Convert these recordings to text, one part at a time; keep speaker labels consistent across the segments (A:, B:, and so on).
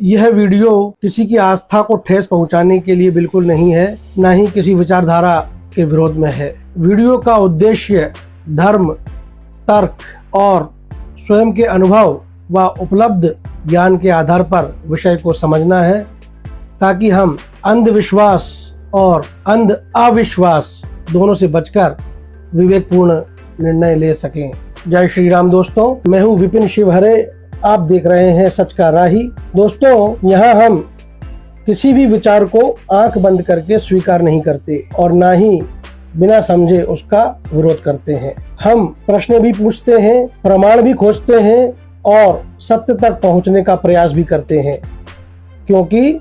A: यह वीडियो किसी की आस्था को ठेस पहुंचाने के लिए बिल्कुल नहीं है, न ही किसी विचारधारा के विरोध में है। वीडियो का उद्देश्य धर्म, तर्क और स्वयं के अनुभव व उपलब्ध ज्ञान के आधार पर विषय को समझना है, ताकि हम अंधविश्वास और अंध अविश्वास दोनों से बचकर विवेकपूर्ण निर्णय ले सकें। जय श्री राम दोस्तों, मैं हूं विपिन शिवहरे। आप देख रहे हैं सच का राही। दोस्तों, यहाँ हम किसी भी विचार को आंख बंद करके स्वीकार नहीं करते और ना ही बिना समझे उसका विरोध करते हैं। हम प्रश्न भी पूछते हैं, प्रमाण भी खोजते हैं और सत्य तक पहुंचने का प्रयास भी करते हैं, क्योंकि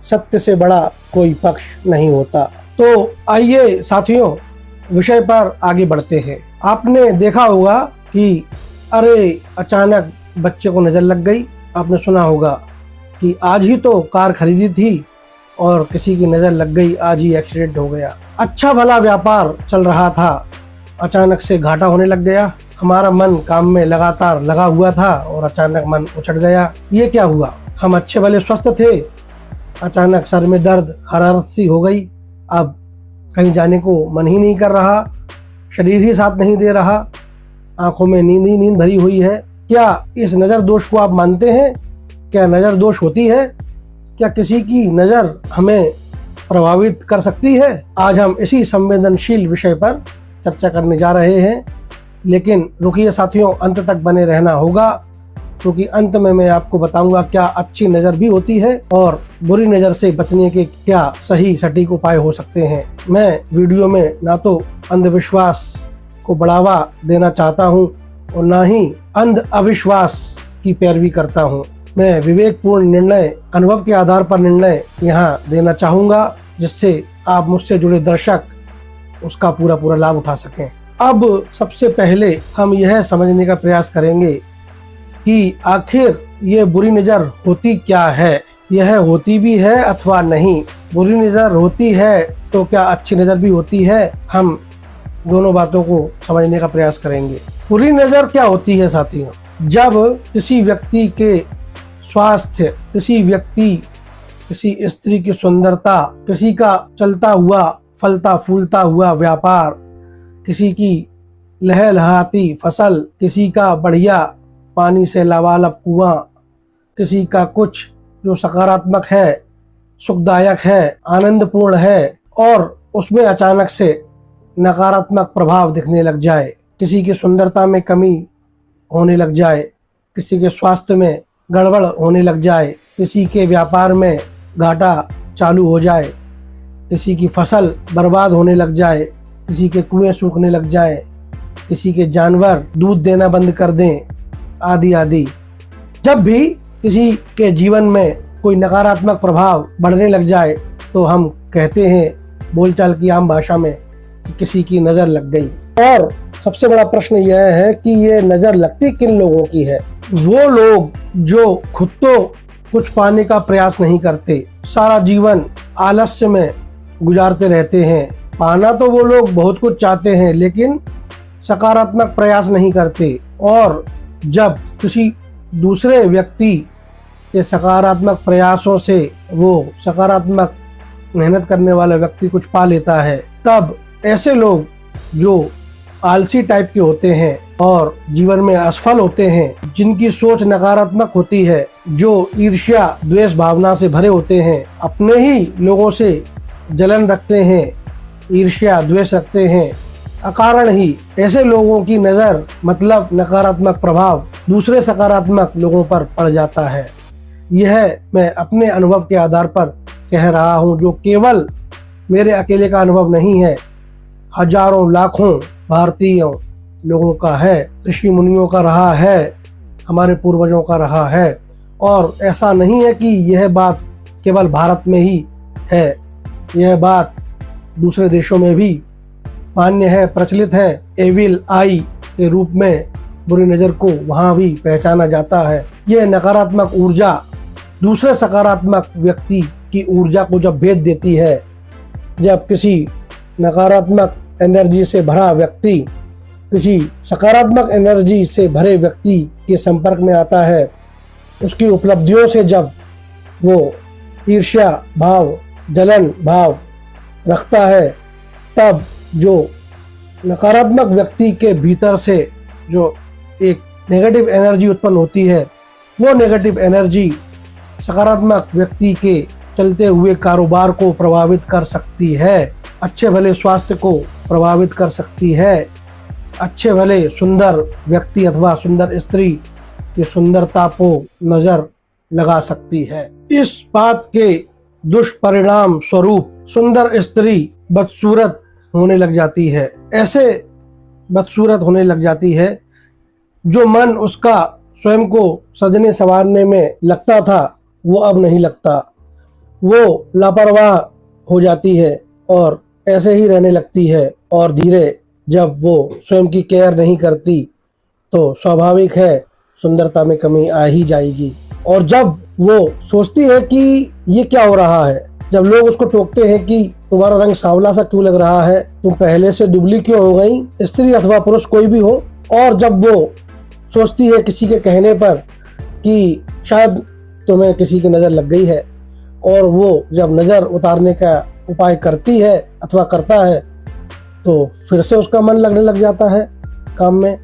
A: सत्य से बड़ा कोई पक्ष नहीं होता। तो आइए साथियों, विषय पर आगे बढ़ते हैं। आपने देखा होगा कि अरे अचानक बच्चे को नज़र लग गई। आपने सुना होगा कि आज ही तो कार खरीदी थी और किसी की नज़र लग गई, आज ही एक्सीडेंट हो गया। अच्छा भला व्यापार चल रहा था, अचानक से घाटा होने लग गया। हमारा मन काम में लगातार लगा हुआ था और अचानक मन उछट गया। ये क्या हुआ? हम अच्छे भले स्वस्थ थे, अचानक सर में दर्द, हरारत सी हो गई। अब कहीं जाने को मन ही नहीं कर रहा, शरीर ही साथ नहीं दे रहा, आंखों में नींद ही नींद भरी हुई है। क्या इस नज़र दोष को आप मानते हैं? क्या नज़र दोष होती है? क्या किसी की नज़र हमें प्रभावित कर सकती है? आज हम इसी संवेदनशील विषय पर चर्चा करने जा रहे हैं, लेकिन रुकिए साथियों, अंत तक बने रहना होगा, क्योंकि अंत में मैं आपको बताऊंगा क्या अच्छी नज़र भी होती है और बुरी नज़र से बचने के क्या सही सटीक उपाय हो सकते हैं। मैं वीडियो में ना तो अंधविश्वास को बढ़ावा देना चाहता हूं और ना ही अंध अविश्वास की पैरवी करता हूं। मैं विवेकपूर्ण निर्णय, अनुभव के आधार पर निर्णय यहाँ देना चाहूँगा, जिससे आप मुझसे जुड़े दर्शक उसका पूरा लाभ उठा सकें। अब सबसे पहले हम यह समझने का प्रयास करेंगे कि आखिर ये बुरी नज़र होती क्या है। यह होती भी है अथवा नहीं। बुरी नज़र होती है तो क्या अच्छी नज़र भी होती है? हम दोनों बातों को समझने का प्रयास करेंगे। बुरी नज़र क्या होती है साथियों? जब किसी व्यक्ति के स्वास्थ्य, किसी स्त्री की सुंदरता, किसी का चलता हुआ फलता फूलता हुआ व्यापार, किसी की लहलहाती फसल, किसी का बढ़िया पानी से लबालब कुआं, किसी का कुछ जो सकारात्मक है, सुखदायक है, आनंदपूर्ण है, और उसमें अचानक से नकारात्मक प्रभाव दिखने लग जाए, किसी की सुंदरता में कमी होने लग जाए, किसी के स्वास्थ्य में गड़बड़ होने लग जाए, किसी के व्यापार में घाटा चालू हो जाए, किसी की फसल बर्बाद होने लग जाए, किसी के कुएं सूखने लग जाए, किसी के जानवर दूध देना बंद कर दें, आदि आदि। जब भी किसी के जीवन में कोई नकारात्मक प्रभाव बढ़ने लग जाए तो हम कहते हैं बोलचाल की आम भाषा में कि किसी की नज़र लग गई। और सबसे बड़ा प्रश्न यह है कि ये नज़र लगती किन लोगों की है? वो लोग जो खुद तो कुछ पाने का प्रयास नहीं करते, सारा जीवन आलस्य में गुजारते रहते हैं। पाना तो वो लोग बहुत कुछ चाहते हैं, लेकिन सकारात्मक प्रयास नहीं करते। और जब किसी दूसरे व्यक्ति के सकारात्मक प्रयासों से वो सकारात्मक मेहनत करने वाला व्यक्ति कुछ पा लेता है, तब ऐसे लोग जो आलसी टाइप के होते हैं और जीवन में असफल होते हैं, जिनकी सोच नकारात्मक होती है, जो ईर्ष्या द्वेष भावना से भरे होते हैं, अपने ही लोगों से जलन रखते हैं, ईर्ष्या द्वेष रखते हैं अकारण ही, ऐसे लोगों की नज़र मतलब नकारात्मक प्रभाव दूसरे सकारात्मक लोगों पर पड़ जाता है। यह मैं अपने अनुभव के आधार पर कह रहा हूँ, जो केवल मेरे अकेले का अनुभव नहीं है, हजारों लाखों भारतीयों लोगों का है, ऋषि मुनियों का रहा है, हमारे पूर्वजों का रहा है। और ऐसा नहीं है कि यह बात केवल भारत में ही है, यह बात दूसरे देशों में भी मान्य है, प्रचलित है। एविल आई के रूप में बुरी नज़र को वहाँ भी पहचाना जाता है। यह नकारात्मक ऊर्जा दूसरे सकारात्मक व्यक्ति की ऊर्जा को जब भेद देती है, जब किसी नकारात्मक एनर्जी से भरा व्यक्ति किसी सकारात्मक एनर्जी से भरे व्यक्ति के संपर्क में आता है, उसकी उपलब्धियों से जब वो ईर्ष्या भाव, जलन भाव रखता है, तब जो नकारात्मक व्यक्ति के भीतर से जो एक नेगेटिव एनर्जी उत्पन्न होती है, वो नेगेटिव एनर्जी सकारात्मक व्यक्ति के चलते हुए कारोबार को प्रभावित कर सकती है, अच्छे भले स्वास्थ्य को प्रभावित कर सकती है, अच्छे भले सुंदर व्यक्ति अथवा सुंदर स्त्री की सुंदरता को नजर लगा सकती है। इस बात के दुष्परिणाम स्वरूप सुंदर स्त्री बदसूरत होने लग जाती है। ऐसे बदसूरत होने लग जाती है जो मन उसका स्वयं को सजने संवारने में लगता था, वो अब नहीं लगता। वो लापरवाह हो जाती है और ऐसे ही रहने लगती है, और धीरे जब वो स्वयं की केयर नहीं करती तो स्वाभाविक है सुंदरता में कमी आ ही जाएगी। और जब वो सोचती है कि ये क्या हो रहा है, जब लोग उसको टोकते हैं कि तुम्हारा रंग सांवला सा क्यों लग रहा है, तुम पहले से दुबली क्यों हो गई, स्त्री अथवा पुरुष कोई भी हो, और जब वो सोचती है किसी के कहने पर कि शायद तुम्हें किसी की नज़र लग गई है, और वो जब नज़र उतारने का उपाय करती है अथवा करता है तो फिर से उसका मन लगने लग जाता है काम में,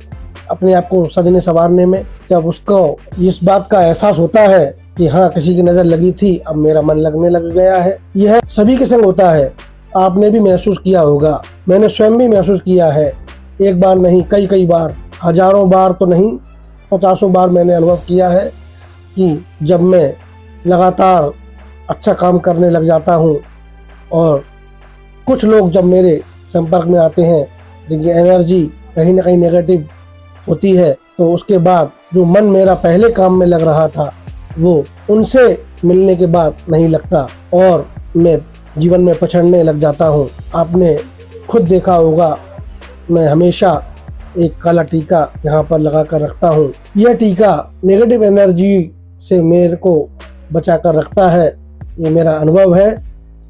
A: अपने आप को सजने संवारने में। जब उसको इस बात का एहसास होता है कि हाँ किसी की नज़र लगी थी, अब मेरा मन लगने लग गया है। यह सभी के संग होता है, आपने भी महसूस किया होगा, मैंने स्वयं भी महसूस किया है। एक बार नहीं, कई बार, हजारों बार तो नहीं, 50 बार मैंने अनुभव किया है कि जब मैं लगातार अच्छा काम करने लग जाता हूँ और कुछ लोग जब मेरे संपर्क में आते हैं जिनकी एनर्जी कहीं ना कहीं नेगेटिव होती है, तो उसके बाद जो मन मेरा पहले काम में लग रहा था वो उनसे मिलने के बाद नहीं लगता और मैं जीवन में पछड़ने लग जाता हूँ। आपने खुद देखा होगा, मैं हमेशा एक काला टीका यहाँ पर लगा कर रखता हूँ। यह टीका नेगेटिव एनर्जी से मेरे को बचा कर रखता है, ये मेरा अनुभव है।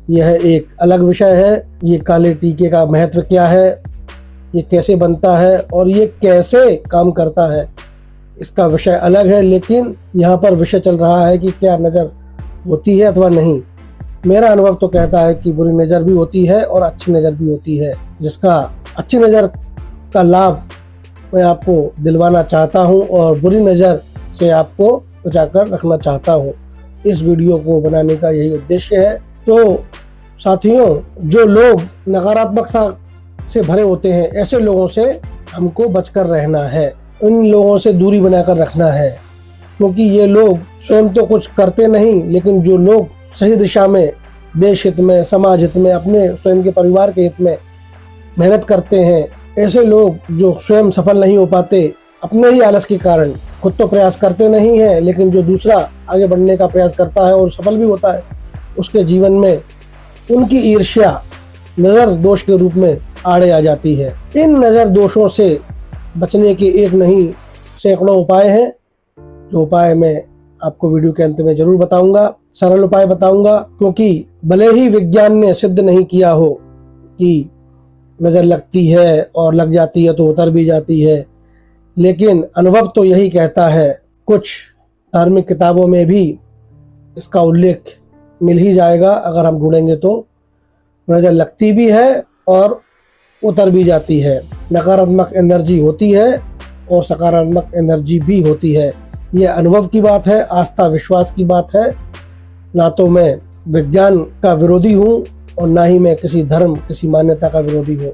A: यह एक अलग विषय है, ये काले टीके का महत्व क्या है, ये कैसे बनता है और ये कैसे काम करता है, इसका विषय अलग है। लेकिन यहाँ पर विषय चल रहा है कि क्या नज़र होती है अथवा नहीं। मेरा अनुभव तो कहता है कि बुरी नज़र भी होती है और अच्छी नज़र भी होती है, जिसका अच्छी नज़र का लाभ मैं आपको दिलवाना चाहता हूँ और बुरी नज़र से आपको बचाकर रखना चाहता हूँ। इस वीडियो को बनाने का यही उद्देश्य है। तो साथियों, जो लोग नकारात्मकता से भरे होते हैं, ऐसे लोगों से हमको बचकर रहना है, इन लोगों से दूरी बनाकर रखना है, क्योंकि ये लोग स्वयं तो कुछ करते नहीं, लेकिन जो लोग सही दिशा में, देश हित में, समाज हित में, अपने स्वयं के परिवार के हित में मेहनत करते हैं, ऐसे लोग जो स्वयं सफल नहीं हो पाते अपने ही आलस के कारण, खुद तो प्रयास करते नहीं है, लेकिन जो दूसरा आगे बढ़ने का प्रयास करता है और सफल भी होता है, उसके जीवन में उनकी ईर्ष्या नज़र दोष के रूप में आड़े आ जाती है। इन नज़र दोषों से बचने के एक नहीं सैकड़ों उपाय हैं, जो उपाय मैं आपको वीडियो के अंत में जरूर बताऊंगा, सरल उपाय बताऊंगा, क्योंकि भले ही विज्ञान ने सिद्ध नहीं किया हो कि नज़र लगती है और लग जाती है तो उतर भी जाती है, लेकिन अनुभव तो यही कहता है। कुछ धार्मिक किताबों में भी इसका उल्लेख मिल ही जाएगा, अगर हम ढूंढेंगे तो। नज़र लगती भी है और उतर भी जाती है, नकारात्मक एनर्जी होती है और सकारात्मक एनर्जी भी होती है। यह अनुभव की बात है, आस्था विश्वास की बात है। ना तो मैं विज्ञान का विरोधी हूँ और ना ही मैं किसी धर्म, किसी मान्यता का विरोधी हूँ।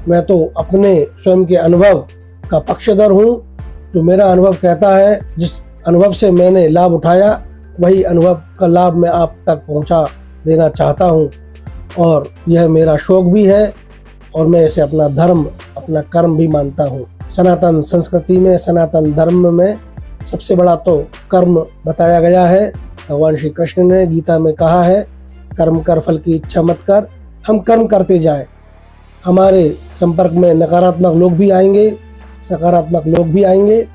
A: मैं तो अपने स्वयं के अनुभव का पक्षधर हूँ। जो मेरा अनुभव कहता है, जिस अनुभव से मैंने लाभ उठाया, वही अनुभव का लाभ मैं आप तक पहुँचा देना चाहता हूँ, और यह मेरा शौक भी है और मैं इसे अपना धर्म, अपना कर्म भी मानता हूँ। सनातन संस्कृति में, सनातन धर्म में सबसे बड़ा तो कर्म बताया गया है। भगवान श्री कृष्ण ने गीता में कहा है, कर्म कर फल की इच्छा मत कर। हम कर्म करते जाएं, हमारे संपर्क में नकारात्मक लोग भी आएंगे, सकारात्मक लोग भी आएंगे।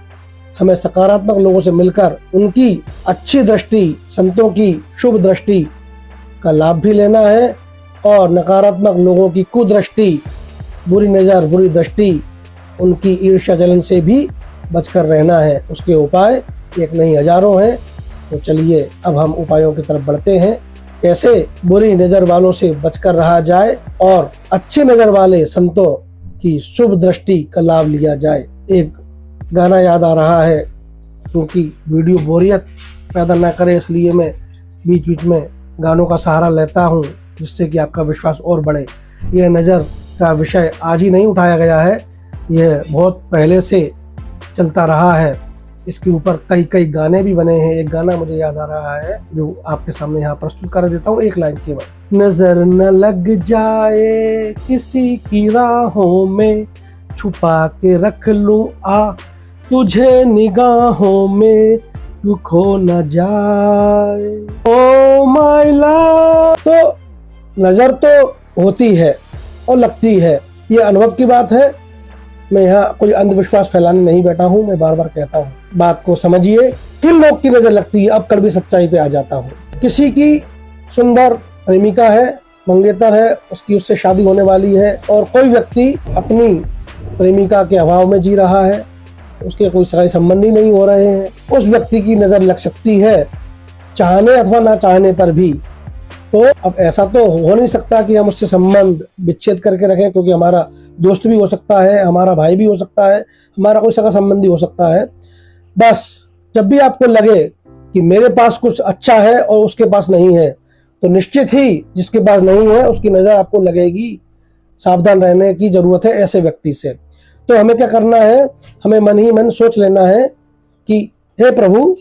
A: हमें सकारात्मक लोगों से मिलकर उनकी अच्छी दृष्टि, संतों की शुभ दृष्टि का लाभ भी लेना है, और नकारात्मक लोगों की कुदृष्टि, बुरी नज़र, बुरी दृष्टि, उनकी ईर्ष्या जलन से भी बचकर रहना है। उसके उपाय एक नहीं हजारों हैं, तो चलिए अब हम उपायों की तरफ बढ़ते हैं। कैसे बुरी नजर वालों से बचकर रहा जाए और अच्छी नजर वाले संतों की शुभ दृष्टि का लाभ लिया जाए। एक गाना याद आ रहा है, क्योंकि वीडियो बोरियत पैदा ना करे इसलिए मैं बीच बीच में गानों का सहारा लेता हूँ, जिससे कि आपका विश्वास और बढ़े। यह नज़र का विषय आज ही नहीं उठाया गया है, यह बहुत पहले से चलता रहा है। इसके ऊपर कई कई गाने भी बने हैं। एक गाना मुझे याद आ रहा है जो आपके सामने यहाँ प्रस्तुत कर देता हूँ, एक लाइन केवल। नजर न लग जाए किसी की राहों में, छुपा के रख लूं आ तुझे निगाहों में, तू खो न जाए ओ माय लव। तो नजर तो होती है और लगती है, ये अनुभव की बात है। मैं यहाँ कोई अंधविश्वास फैलाने नहीं बैठा हूँ, मैं बार बार कहता हूँ, बात को समझिए। किन लोग की नजर लगती है, अब कड़वी सच्चाई पे आ जाता हूँ। किसी की सुंदर प्रेमिका है, मंगेतर है, उससे शादी होने वाली है, और कोई व्यक्ति अपनी प्रेमिका के अभाव में जी रहा है, उसके कोई सगाई संबंधी नहीं हो रहे हैं। उस व्यक्ति की नजर लग सकती है, चाहने अथवा ना चाहने पर भी। तो अब ऐसा तो हो नहीं सकता कि हम उससे संबंध विच्छेद करके रखें, क्योंकि हमारा दोस्त भी हो सकता है, हमारा भाई भी हो सकता है, हमारा कोई सगा संबंधी हो सकता है। बस जब भी आपको लगे कि मेरे पास कुछ अच्छा है और उसके पास नहीं है, तो निश्चित ही जिसके पास नहीं है उसकी नज़र आपको लगेगी। सावधान रहने की जरूरत है ऐसे व्यक्ति से। तो हमें क्या करना है, हमें मन ही मन सोच लेना है कि हे प्रभु,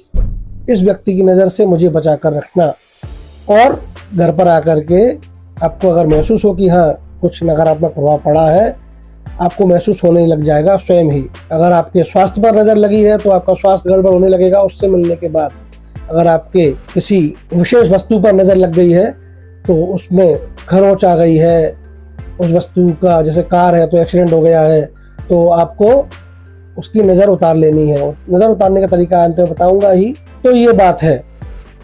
A: इस व्यक्ति की नज़र से मुझे बचा कर रखना। और घर पर आकर के आपको अगर महसूस हो कि हाँ कुछ नकारात्मक प्रभाव पड़ा है, आपको महसूस होने लग जाएगा स्वयं ही। अगर आपके स्वास्थ्य पर नज़र लगी है तो आपका स्वास्थ्य गड़बड़ होने लगेगा उससे मिलने के बाद। अगर आपके किसी विशेष वस्तु पर नज़र लग गई है तो उसमें खरोंच आ गई है, उस वस्तु का, जैसे कार है तो एक्सीडेंट हो गया है, तो आपको उसकी नज़र उतार लेनी है। नज़र उतारने का तरीका अंत में बताऊंगा ही। तो ये बात है।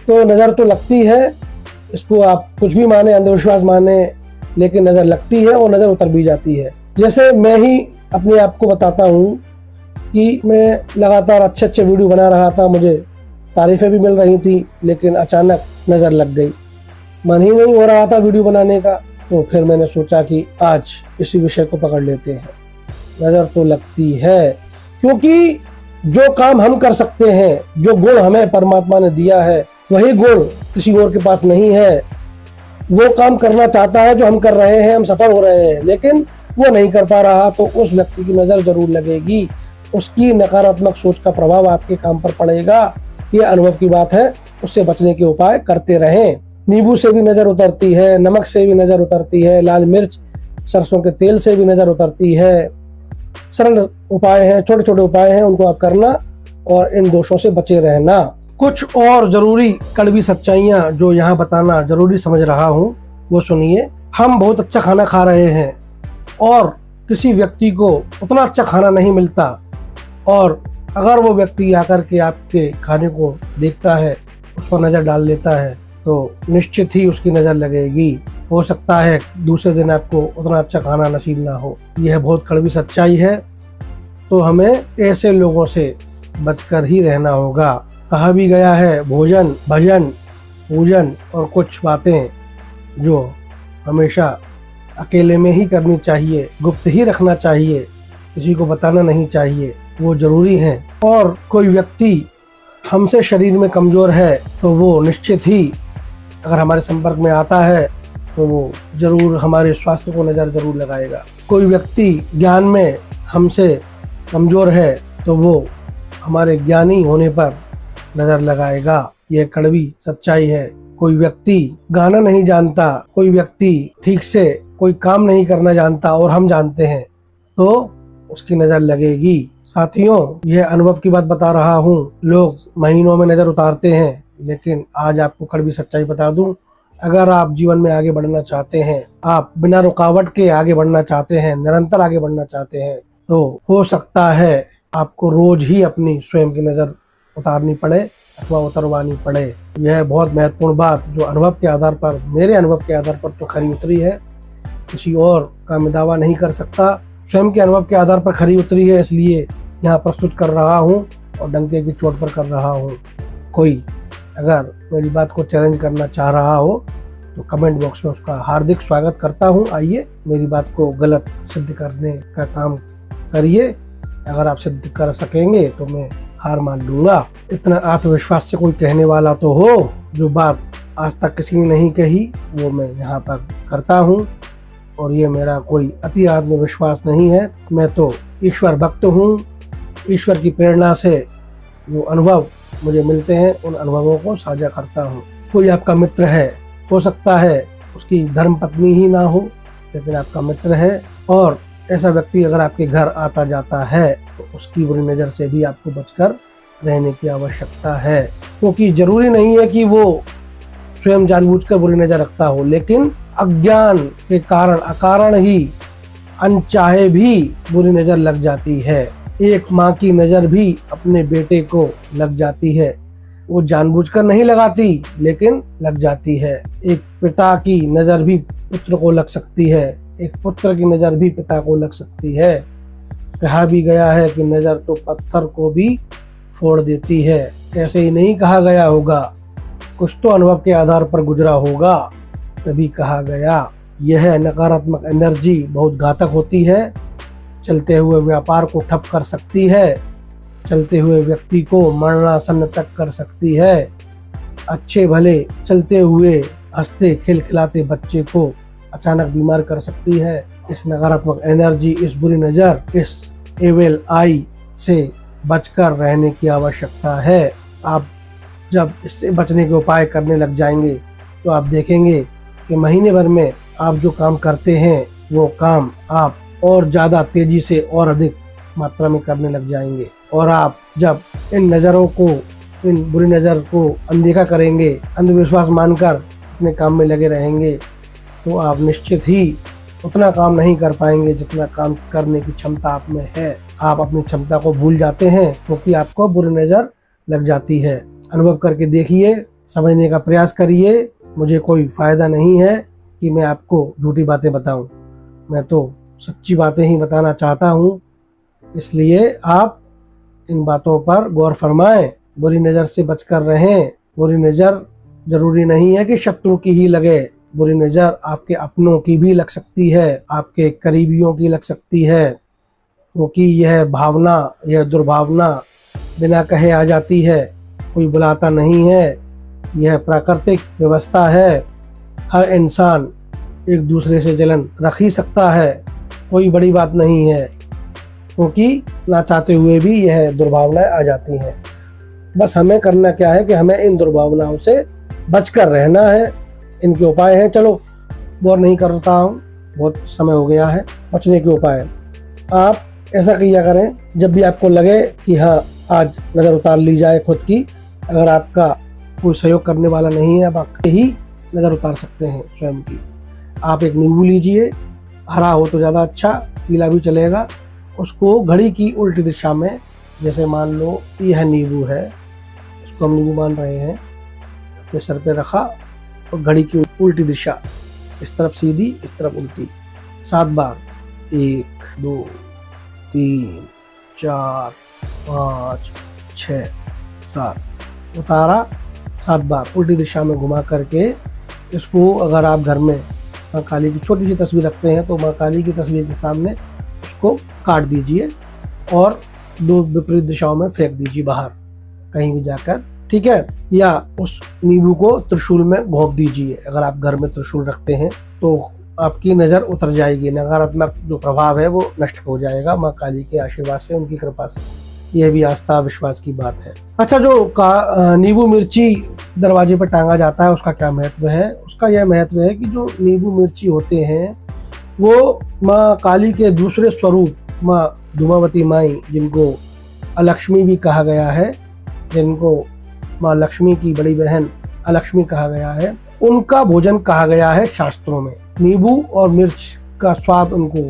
A: तो नज़र तो लगती है, इसको आप कुछ भी माने, अंधविश्वास माने, लेकिन नज़र लगती है और नज़र उतर भी जाती है। जैसे मैं ही अपने आप को बताता हूँ कि मैं लगातार अच्छे अच्छे वीडियो बना रहा था, मुझे तारीफ़ें भी मिल रही थी, लेकिन अचानक नज़र लग गई, मन ही नहीं हो रहा था वीडियो बनाने का। तो फिर मैंने सोचा कि आज इसी विषय को पकड़ लेते हैं। नज़र तो लगती है, क्योंकि जो काम हम कर सकते हैं, जो गुण हमें परमात्मा ने दिया है, वही गुण किसी और के पास नहीं है। वो काम करना चाहता है जो हम कर रहे हैं, हम सफल हो रहे हैं, लेकिन वो नहीं कर पा रहा, तो उस व्यक्ति की नज़र जरूर लगेगी। उसकी नकारात्मक सोच का प्रभाव आपके काम पर पड़ेगा। ये अनुभव की बात है। उससे बचने के उपाय करते रहें। नींबू से भी नज़र उतरती है, नमक से भी नज़र उतरती है, लाल मिर्च, सरसों के तेल से भी नज़र उतरती है। सरल उपाय हैं, छोटे छोटे उपाय हैं, उनको आप करना और इन दोषों से बचे रहना। कुछ और जरूरी कड़वी सच्चाइयाँ जो यहाँ बताना जरूरी समझ रहा हूँ, वो सुनिए। हम बहुत अच्छा खाना खा रहे हैं और किसी व्यक्ति को उतना अच्छा खाना नहीं मिलता, और अगर वो व्यक्ति आकर के आपके खाने को देखता है, उस पर नज़र डाल लेता है, तो निश्चित ही उसकी नज़र लगेगी। हो सकता है दूसरे दिन आपको उतना अच्छा खाना नसीब ना हो। यह बहुत कड़वी सच्चाई है। तो हमें ऐसे लोगों से बचकर ही रहना होगा। कहा भी गया है, भोजन, भजन, पूजन और कुछ बातें जो हमेशा अकेले में ही करनी चाहिए, गुप्त ही रखना चाहिए, किसी को बताना नहीं चाहिए, वो जरूरी हैं। और कोई व्यक्ति हमसे शरीर में कमज़ोर है तो वो निश्चित ही अगर हमारे संपर्क में आता है तो वो जरूर हमारे स्वास्थ्य को नज़र जरूर लगाएगा। कोई व्यक्ति ज्ञान में हमसे कमज़ोर है तो वो हमारे ज्ञानी होने पर नज़र लगाएगा। यह कड़वी सच्चाई है। कोई व्यक्ति गाना नहीं जानता, कोई व्यक्ति ठीक से कोई काम नहीं करना जानता और हम जानते हैं, तो उसकी नज़र लगेगी। साथियों, यह अनुभव की बात बता रहा हूँ। लोग महीनों में नज़र उतारते हैं, लेकिन आज आपको कड़वी सच्चाई बता दूं, अगर आप जीवन में आगे बढ़ना चाहते हैं, आप बिना रुकावट के आगे बढ़ना चाहते हैं, निरंतर आगे बढ़ना चाहते हैं, तो हो सकता है आपको रोज ही अपनी स्वयं की नज़र उतारनी पड़े अथवा उतरवानी पड़े। यह बहुत महत्वपूर्ण बात जो अनुभव के आधार पर, मेरे अनुभव के आधार पर तो खरी उतरी है, किसी और का मैं दावा नहीं कर सकता। स्वयं के अनुभव के आधार पर खरी उतरी है, इसलिए यहाँ प्रस्तुत कर रहा हूँ और डंके की चोट पर कर रहा हूँ। कोई अगर मेरी बात को चैलेंज करना चाह रहा हो तो कमेंट बॉक्स में उसका हार्दिक स्वागत करता हूँ। आइए मेरी बात को गलत सिद्ध करने का काम करिए। अगर आप सिद्ध कर सकेंगे तो मैं हार मान लूँगा। इतना आत्मविश्वास से कोई कहने वाला तो हो, जो बात आज तक किसी ने नहीं कही वो मैं यहाँ पर करता हूँ। और ये मेरा कोई अति आत्मविश्वास नहीं है, मैं तो ईश्वर भक्त हूँ। ईश्वर की प्रेरणा से जो अनुभव मुझे मिलते हैं उन अनुभवों को साझा करता हूँ। कोई आपका मित्र है, हो सकता है उसकी धर्म पत्नी ही ना हो, लेकिन आपका मित्र है, और ऐसा व्यक्ति अगर आपके घर आता जाता है तो उसकी बुरी नज़र से भी आपको बचकर रहने की आवश्यकता है। क्योंकि जरूरी नहीं है कि वो स्वयं जानबूझकर बुरी नज़र रखता हो, लेकिन अज्ञान के कारण अकारण ही अनचाहे भी बुरी नज़र लग जाती है। एक माँ की नज़र भी अपने बेटे को लग जाती है, वो जानबूझकर नहीं लगाती लेकिन लग जाती है। एक पिता की नज़र भी पुत्र को लग सकती है, एक पुत्र की नज़र भी पिता को लग सकती है। कहा भी गया है कि नज़र तो पत्थर को भी फोड़ देती है। कैसे ही नहीं कहा गया होगा, कुछ तो अनुभव के आधार पर गुजरा होगा, तभी कहा गया। यह नकारात्मक एनर्जी बहुत घातक होती है, चलते हुए व्यापार को ठप कर सकती है, चलते हुए व्यक्ति को मरणासन तक कर सकती है। अच्छे भले चलते हुए हंसते खिलखिलाते बच्चे को अचानक बीमार कर सकती है। इस नकारात्मक एनर्जी, इस बुरी नज़र, इस एविल आई से बचकर रहने की आवश्यकता है। आप जब इससे बचने के उपाय करने लग जाएंगे तो आप देखेंगे कि महीने भर में आप जो काम करते हैं वो काम आप और ज़्यादा तेज़ी से और अधिक मात्रा में करने लग जाएंगे। और आप जब इन नज़रों को, इन बुरी नज़र को अनदेखा करेंगे, अंधविश्वास मानकर अपने काम में लगे रहेंगे, तो आप निश्चित ही उतना काम नहीं कर पाएंगे जितना काम करने की क्षमता आप में है। आप अपनी क्षमता को भूल जाते हैं क्योंकि आपको बुरी नज़र लग जाती है। अनुभव करके देखिए, समझने का प्रयास करिए। मुझे कोई फ़ायदा नहीं है कि मैं आपको झूठी बातें बताऊं, मैं तो सच्ची बातें ही बताना चाहता हूं। इसलिए आप इन बातों पर गौर फरमाएं, बुरी नज़र से बचकर रहें। बुरी नज़र जरूरी नहीं है कि शत्रु की ही लगे, बुरी नज़र आपके अपनों की भी लग सकती है, आपके करीबियों की लग सकती है, क्योंकि यह भावना, यह दुर्भावना बिना कहे आ जाती है, कोई बुलाता नहीं है। यह प्राकृतिक व्यवस्था है। हर इंसान एक दूसरे से जलन रख ही सकता है, कोई बड़ी बात नहीं है, क्योंकि ना चाहते हुए भी यह दुर्भावनाएं आ जाती हैं। बस हमें करना क्या है कि हमें इन दुर्भावनाओं से बचकर रहना है। इनके उपाय हैं, चलो बोर नहीं करता हूँ, बहुत समय हो गया है। बचने के उपाय, आप ऐसा किया करें, जब भी आपको लगे कि हाँ आज नज़र उतार ली जाए खुद की, अगर आपका कोई सहयोग करने वाला नहीं है, आप अकेले ही नज़र उतार सकते हैं स्वयं की। आप एक नींबू लीजिए, हरा हो तो ज़्यादा अच्छा, पीला भी चलेगा। उसको घड़ी की उल्टी दिशा में, जैसे मान लो यह नींबू है, उसको हम नींबू मान रहे हैं, अपने सर पे रखा और घड़ी की उल्टी दिशा, इस तरफ सीधी इस तरफ उल्टी 7 बार, 1 2 3 4 5 6 7 उतारा 7 बार उल्टी दिशा में घुमा करके। इसको अगर आप घर में माँ काली की छोटी सी तस्वीर रखते हैं तो माँ काली की तस्वीर के सामने उसको काट दीजिए और 2 विपरीत दिशाओं में फेंक दीजिए बाहर कहीं भी जाकर, ठीक है। या उस नींबू को त्रिशूल में घोंप दीजिए। अगर आप घर में त्रिशूल रखते हैं तो आपकी नज़र उतर जाएगी, नकारात्मक जो प्रभाव है वो नष्ट हो जाएगा माँ काली के आशीर्वाद से, उनकी कृपा से। यह भी आस्था विश्वास की बात है। अच्छा, जो नींबू मिर्ची दरवाजे पर टांगा जाता है उसका क्या महत्व है? उसका यह महत्व है कि जो नींबू मिर्ची होते हैं वो माँ काली के दूसरे स्वरूप माँ धूमावती माई, जिनको अलक्ष्मी भी कहा गया है, जिनको माँ लक्ष्मी की बड़ी बहन अलक्ष्मी कहा गया है, उनका भोजन कहा गया है शास्त्रों में। नींबू और मिर्च का स्वाद उनको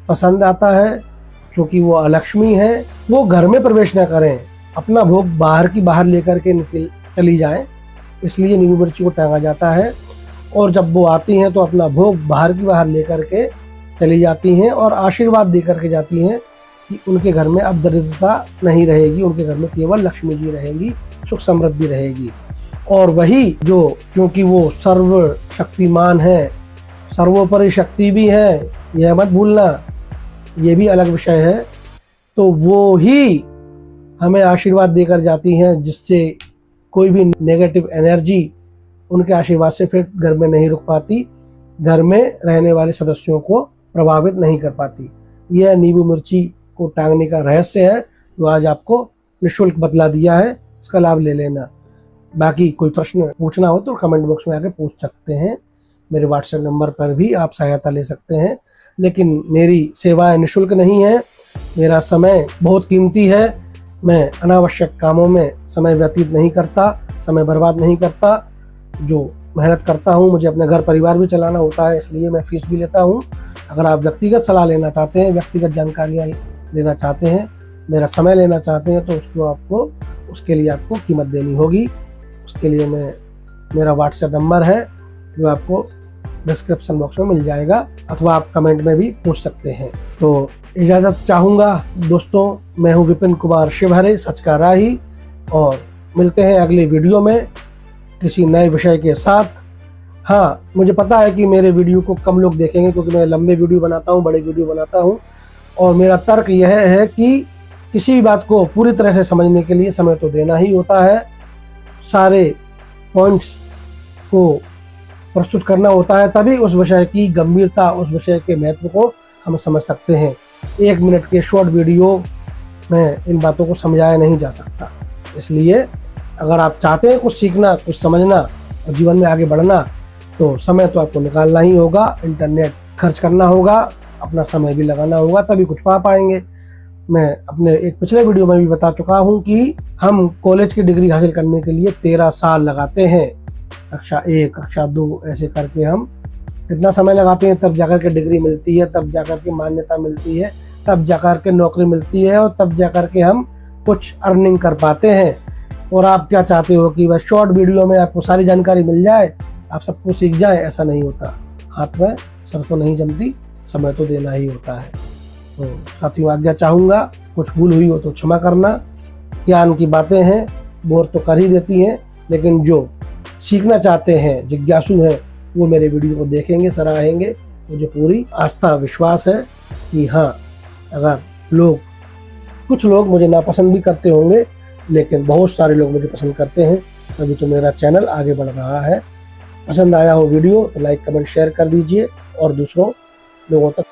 A: पसंद आता है, क्योंकि वो अलक्ष्मी है। वो घर में प्रवेश न करें, अपना भोग बाहर की बाहर लेकर के निकल चली जाएं, इसलिए नींबू मिर्ची को टांगा जाता है। और जब वो आती हैं तो अपना भोग बाहर की बाहर लेकर के चली जाती हैं और आशीर्वाद दे करके जाती हैं कि उनके घर में अब दरिद्रता नहीं रहेगी, उनके घर में केवल लक्ष्मी जी रहेंगी, सुख समृद्धि रहेगी। और वही जो, क्योंकि वो सर्वशक्तिमान है, सर्वोपरि शक्ति भी है, यह मत भूलना, ये भी अलग विषय है, तो वो ही हमें आशीर्वाद देकर जाती हैं, जिससे कोई भी नेगेटिव एनर्जी उनके आशीर्वाद से फिर घर में नहीं रुक पाती, घर में रहने वाले सदस्यों को प्रभावित नहीं कर पाती। यह नींबू मिर्ची को टांगने का रहस्य है, जो आज आपको निःशुल्क बतला दिया है, इसका लाभ ले लेना। बाकी कोई प्रश्न पूछना हो तो कमेंट बॉक्स में आके पूछ सकते हैं। मेरे व्हाट्सएप नंबर पर भी आप सहायता ले सकते हैं, लेकिन मेरी सेवाएं निःशुल्क नहीं है। मेरा समय बहुत कीमती है, मैं अनावश्यक कामों में समय व्यतीत नहीं करता, समय बर्बाद नहीं करता। जो मेहनत करता हूँ, मुझे अपने घर परिवार भी चलाना होता है, इसलिए मैं फीस भी लेता हूँ। अगर आप व्यक्तिगत सलाह लेना चाहते हैं, व्यक्तिगत जानकारियाँ लेना चाहते हैं, मेरा समय लेना चाहते हैं, तो उसके लिए आपको कीमत देनी होगी। उसके लिए मेरा व्हाट्सएप नंबर है, जो आपको डिस्क्रिप्शन बॉक्स में मिल जाएगा, अथवा आप कमेंट में भी पूछ सकते हैं। तो इजाज़त चाहूँगा दोस्तों, मैं हूँ विपिन कुमार शिवहरे, सच का राही, और मिलते हैं अगली वीडियो में किसी नए विषय के साथ। हाँ, मुझे पता है कि मेरे वीडियो को कम लोग देखेंगे, क्योंकि मैं लंबे वीडियो बनाता हूँ, बड़े वीडियो बनाता हूँ, और मेरा तर्क यह है कि किसी भी बात को पूरी तरह से समझने के लिए समय तो देना ही होता है, सारे पॉइंट्स को प्रस्तुत करना होता है, तभी उस विषय की गंभीरता, उस विषय के महत्व को हम समझ सकते हैं। 1 मिनट के शॉर्ट वीडियो में इन बातों को समझाया नहीं जा सकता। इसलिए अगर आप चाहते हैं कुछ सीखना, कुछ समझना और जीवन में आगे बढ़ना, तो समय तो आपको निकालना ही होगा, इंटरनेट खर्च करना होगा, अपना समय भी लगाना होगा, तभी कुछ पा पाएंगे। मैं अपने एक पिछले वीडियो में भी बता चुका हूं कि हम कॉलेज की डिग्री हासिल करने के लिए 13 साल लगाते हैं। कक्षा 1, कक्षा 2 ऐसे करके हम कितना समय लगाते हैं, तब जाकर के डिग्री मिलती है, तब जाकर के मान्यता मिलती है, तब जाकर के नौकरी मिलती है, और तब जाकर के हम कुछ अर्निंग कर पाते हैं। और आप क्या चाहते हो कि बस शॉर्ट वीडियो में आपको सारी जानकारी मिल जाए, आप सब कुछ सीख जाए? ऐसा नहीं होता। हाथ में सरसों नहीं जमती, समय तो देना ही होता है। तो साथियों, आज्ञा चाहूँगा, कुछ भूल हुई हो तो क्षमा करना। ज्ञान की बातें हैं, बोर तो कर ही देती हैं, लेकिन जो सीखना चाहते हैं, जिज्ञासु हैं, वो मेरे वीडियो को देखेंगे, सराहेंगे। मुझे पूरी आस्था, विश्वास है कि हाँ, अगर कुछ लोग मुझे नापसंद भी करते होंगे, लेकिन बहुत सारे लोग मुझे पसंद करते हैं, तभी तो मेरा चैनल आगे बढ़ रहा है। पसंद आया हो वीडियो तो लाइक, कमेंट, शेयर कर दीजिए और दूसरों लोगों तक